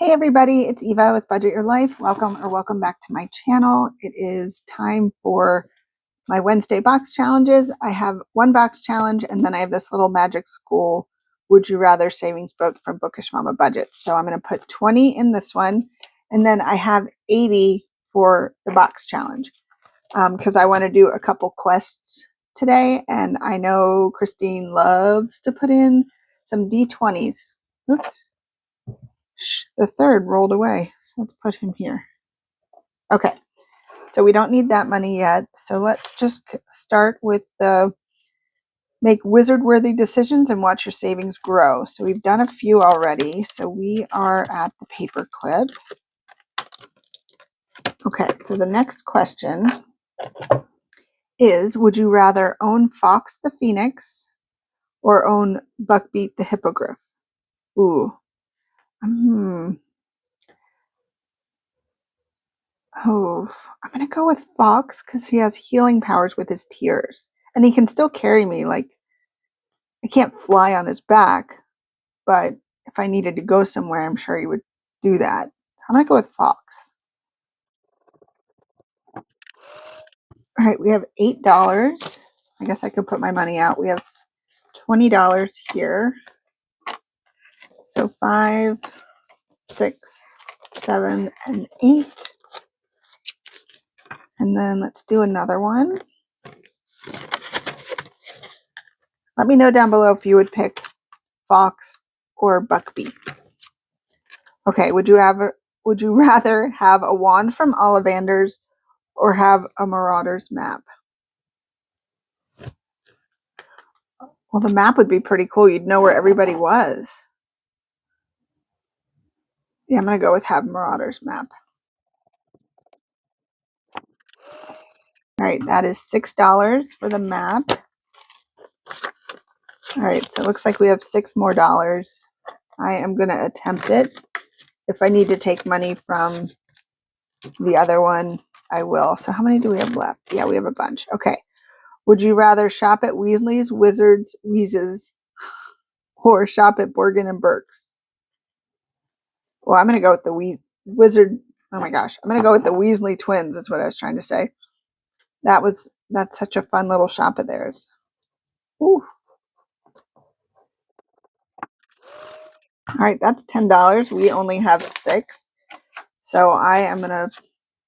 Hey everybody, it's Eva with Budget Your Life. Welcome back to my channel. It is time for my Wednesday box challenges. I have one box challenge and then I have this little magic school Would You Rather savings book from Bookish Mama Budget. So I'm going to put 20 in this one and then I have 80 for the box challenge because I want to do a couple quests today, and I know Christine loves to put in some D20s. Oops. The third rolled away, so let's put him here. Okay, so we don't need that money yet, so let's just start with the make wizard-worthy decisions and watch your savings grow. So we've done a few already, so we are at the paper clip. Okay, so the next question is, would you rather own Fox the Phoenix or own Buckbeat the Hippogriff? Ooh. Oh, I'm going to go with Fox because he has healing powers with his tears. And he can still carry me. Like, I can't fly on his back, but if I needed to go somewhere, I'm sure he would do that. I'm going to go with Fox. All right, we have $8. I guess I could put my money out. We have $20 here. So 5, 6, 7, and 8. And then let's do another one. Let me know down below if you would pick Fox or Buckbeat. Okay, would you rather have a wand from Ollivander's or have a Marauder's map? Well, the map would be pretty cool. You'd know where everybody was. Yeah, I'm going to go with have Marauder's map. All right, that is $6 for the map. All right, so it looks like we have $6 more. I am going to attempt it. If I need to take money from the other one, I will. So how many do we have left? Yeah, we have a bunch. Okay. Would you rather shop at Weasley's, Wizards, Wheezes, or shop at Borgin and Burke's? Well, I'm going to go with the Wizard. Oh my gosh. I'm going to go with the Weasley twins is what I was trying to say. That's such a fun little shop of theirs. Ooh. All right, that's $10. We only have 6. So I am going to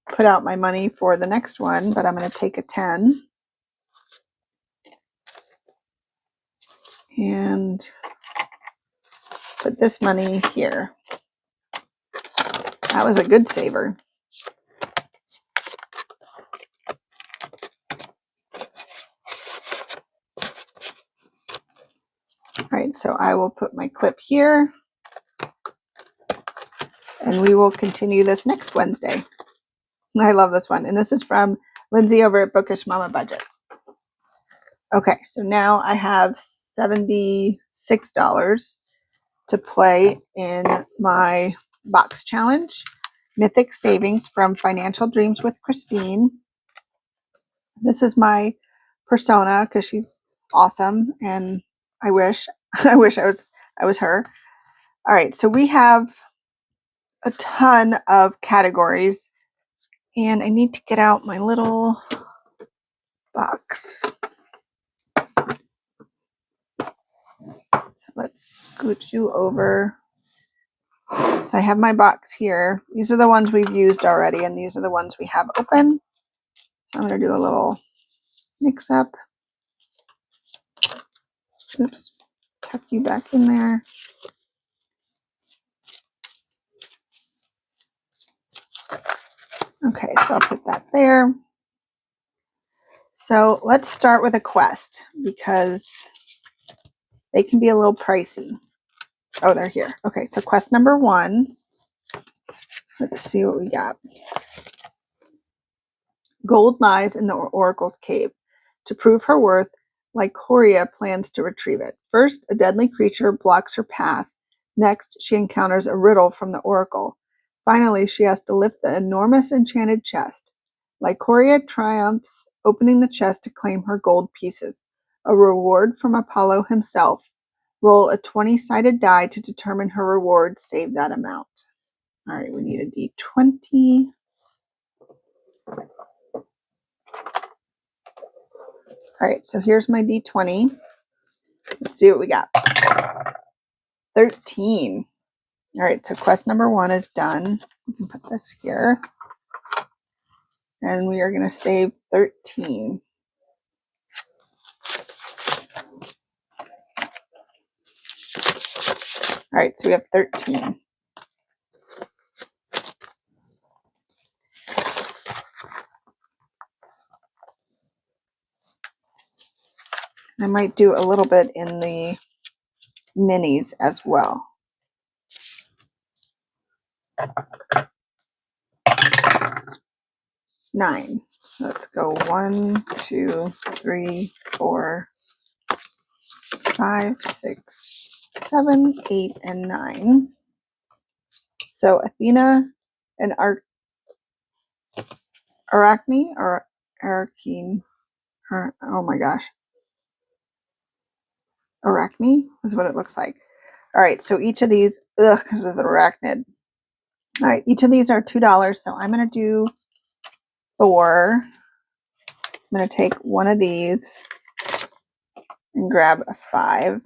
put out my money for the next one, but I'm going to take a 10. And put this money here. That was a good saver. All right, so I will put my clip here. And we will continue this next Wednesday. I love this one. And this is from Lindsay over at Bookish Mama Budgets. Okay, so now I have $76 to play in my box challenge. Mythic Savings from Financial Dreams with Christine. This is my persona because she's awesome, and I wish I was her. All right, so we have a ton of categories, and I need to get out my little box. So let's scoot you over. So I have my box here. These are the ones we've used already, and these are the ones we have open. So I'm going to do a little mix up. Oops, tuck you back in there. Okay, so I'll put that there. So let's start with a quest because they can be a little pricey. Oh, they're here. Okay, so quest number 1. Let's see what we got. Gold lies in the Oracle's cave. To prove her worth, Lycoria plans to retrieve it. First, a deadly creature blocks her path. Next, she encounters a riddle from the Oracle. Finally, she has to lift the enormous enchanted chest. Lycoria triumphs, opening the chest to claim her gold pieces. A reward from Apollo himself. Roll a 20-sided die to determine her reward. Save that amount. All right, we need a D20. All right, so here's my D20. Let's see what we got. 13. All right, so quest number 1 is done. We can put this here. And we are going to save 13. All right, so we have 13. I might do a little bit in the minis as well. 9. So let's go 1, 2, 3, 4, 5, 6, 7, 8, and 9. So Athena and Arachne or Arachne. Oh my gosh. Arachne is what it looks like. All right, so each of these, because of the arachnid. All right, each of these are $2. So I'm going to do 4. I'm going to take one of these and grab a 5.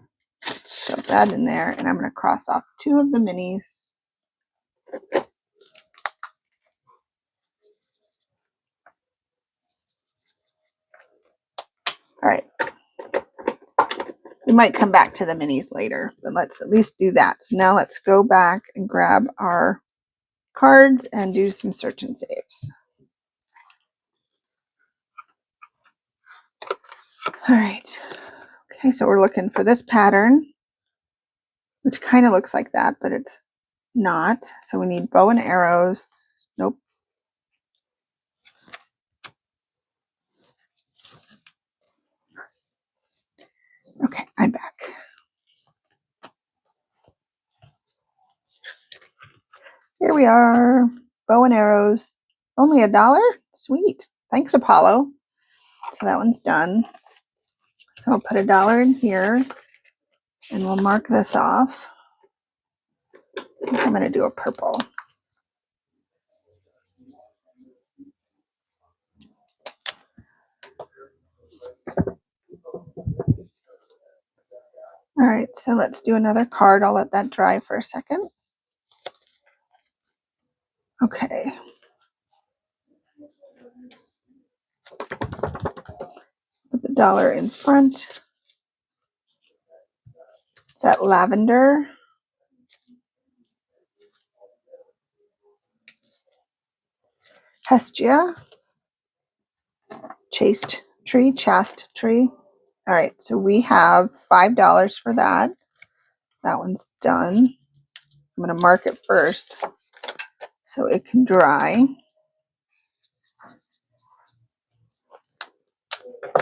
Shove that in there, and I'm going to cross off 2 of the minis. All right. We might come back to the minis later, but let's at least do that. So now let's go back and grab our cards and do some search and saves. All right. Okay, so we're looking for this pattern, which kind of looks like that, but it's not. So we need bow and arrows. Nope. Okay, I'm back. Here we are. Bow and arrows. Only $1? Sweet. Thanks, Apollo. So that one's done. So I'll put $1 in here and we'll mark this off. I think I'm going to do a purple. All right, so let's do another card. I'll let that dry for a second. Okay. Put the $1 in front. Is that lavender? Hestia. Chaste tree. All right, so we have $5 for that. That one's done. I'm going to mark it first so it can dry.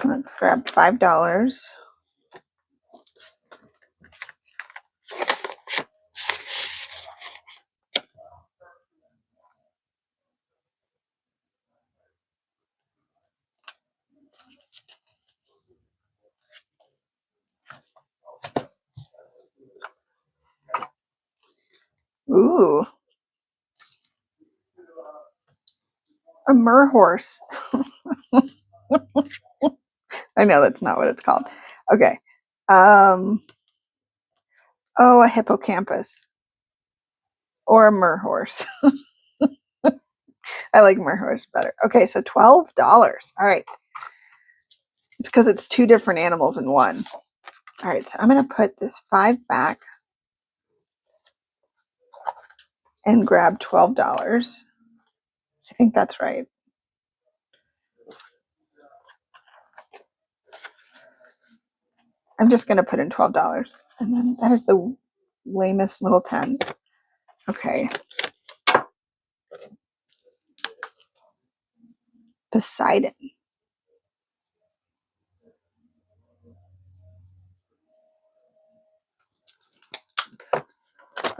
Let's grab $5. Ooh. A myrrh horse. I know that's not what it's called. Okay. Oh, a hippocampus. Or a myrrh horse. I like myrrh horse better. Okay, so $12. All right. It's because it's 2 different animals in one. All right, so I'm going to put this 5 back and grab $12. I think that's right. I'm just going to put in $12. And then that is the lamest little 10. Okay. Poseidon.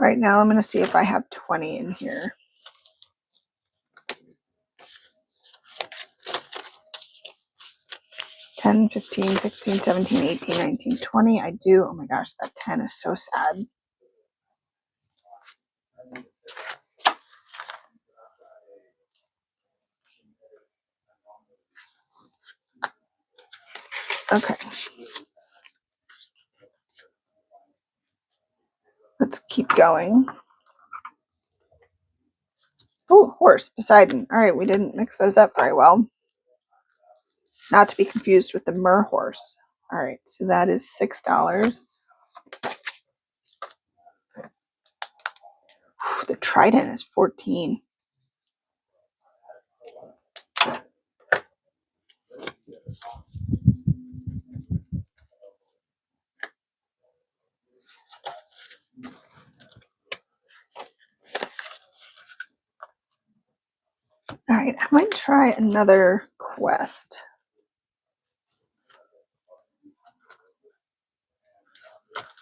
Right now, I'm going to see if I have 20 in here. $10, $15, $16, $17, $18, $19, $20. I do. Oh my gosh, that 10 is so sad. Okay. Let's keep going. Oh, horse, Poseidon. All right, we didn't mix those up very well. Not to be confused with the mer horse. All right, so that is $6. Whew, the trident is 14. All right, I might try another quest.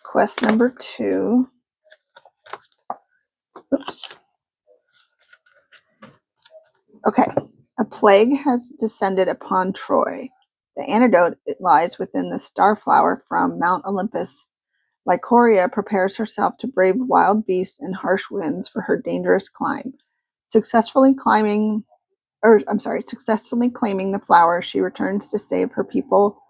Quest number 2. Oops. Okay. A plague has descended upon Troy. The antidote it lies within the starflower from Mount Olympus. Lycoria prepares herself to brave wild beasts and harsh winds for her dangerous climb. Successfully claiming the flower, she returns to save her people,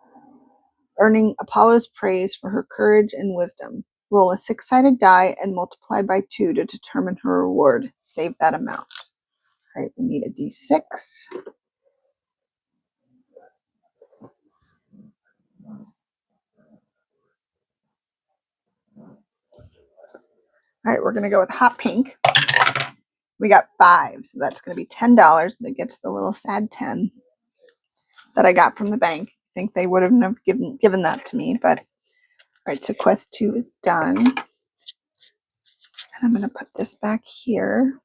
earning Apollo's praise for her courage and wisdom. Roll a 6-sided die and multiply by 2 to determine her reward. Save that amount. All right, we need a d6. All right, we're going to go with hot pink. We got 5, so that's going to be $10. That gets the little sad 10 that I got from the bank. I think they would have never given that to me, but all right, so quest 2 is done. And I'm going to put this back here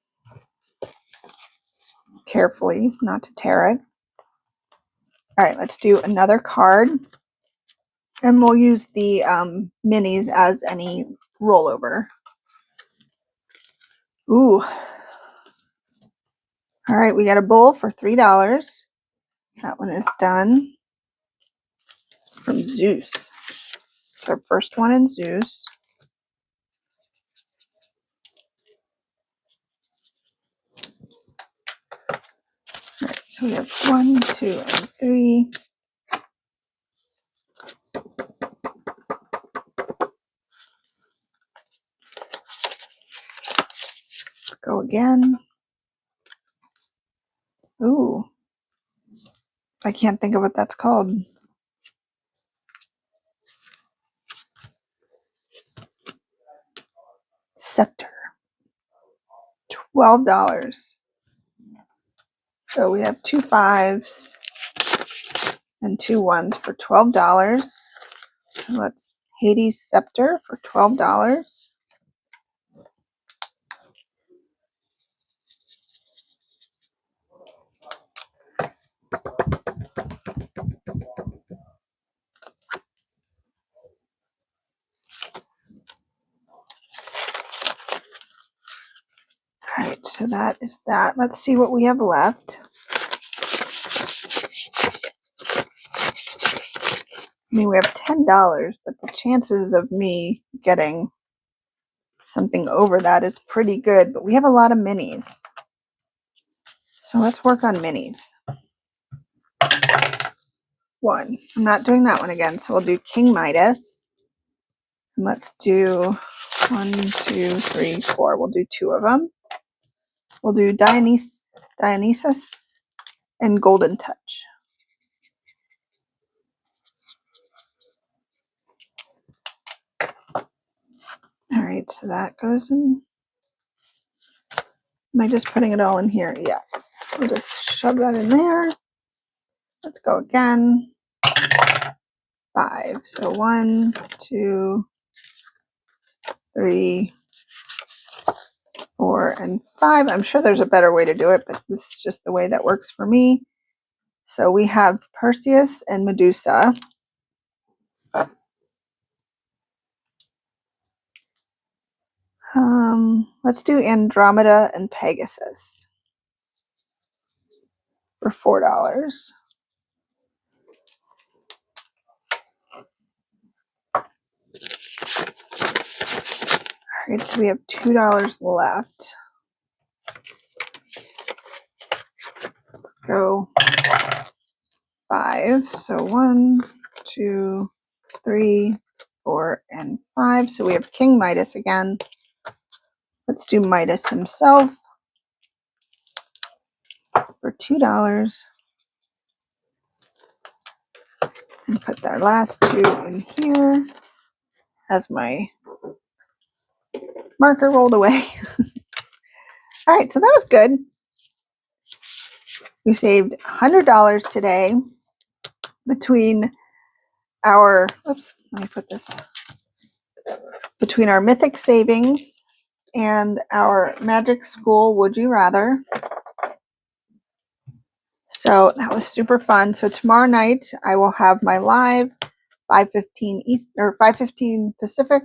carefully, not to tear it. All right, let's do another card. And we'll use the minis as any rollover. Ooh. All right, we got a bowl for $3. That one is done. From Zeus. It's our first one in Zeus. All right, so we have 1, 2, and 3. Let's go again. Ooh. I can't think of what that's called. Scepter. $12. So we have 2 5s and 2 1s for $12. So let's Hades Scepter for $12. All right, so that is that. Let's see what we have left. I mean, we have $10, but the chances of me getting something over that is pretty good, but we have a lot of minis. So let's work on minis. 1. I'm not doing that one again, so we'll do King Midas. And let's do 1, 2, 3, 4. We'll do 2 of them. We'll do Dionysus and Golden Touch. All right, so that goes in. Am I just putting it all in here? Yes. We'll just shove that in there. Let's go again. 5. So 1, 2, 3, 4, and 5. I'm sure there's a better way to do it, but this is just the way that works for me. So we have Perseus and Medusa. Let's do Andromeda and Pegasus for $4. All right, so we have $2 left. Let's go 5. So 1, 2, 3, 4, and 5. So we have King Midas again. Let's do Midas himself for $2 and put their last 2 in here as my marker rolled away. All right, so that was good. We saved $100 today between our, oops, let me put this, between our Mythic savings and our Magic School Would You Rather. So that was super fun. So tomorrow night I will have my live 5:15 East or 5:15 Pacific,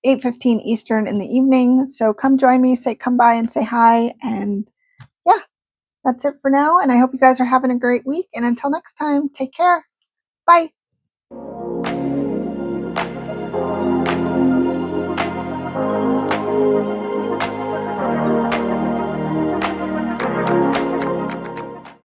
8:15 Eastern in the evening. So come join me, come by and say hi. And yeah, that's it for now. And I hope you guys are having a great week. And until next time, take care. Bye.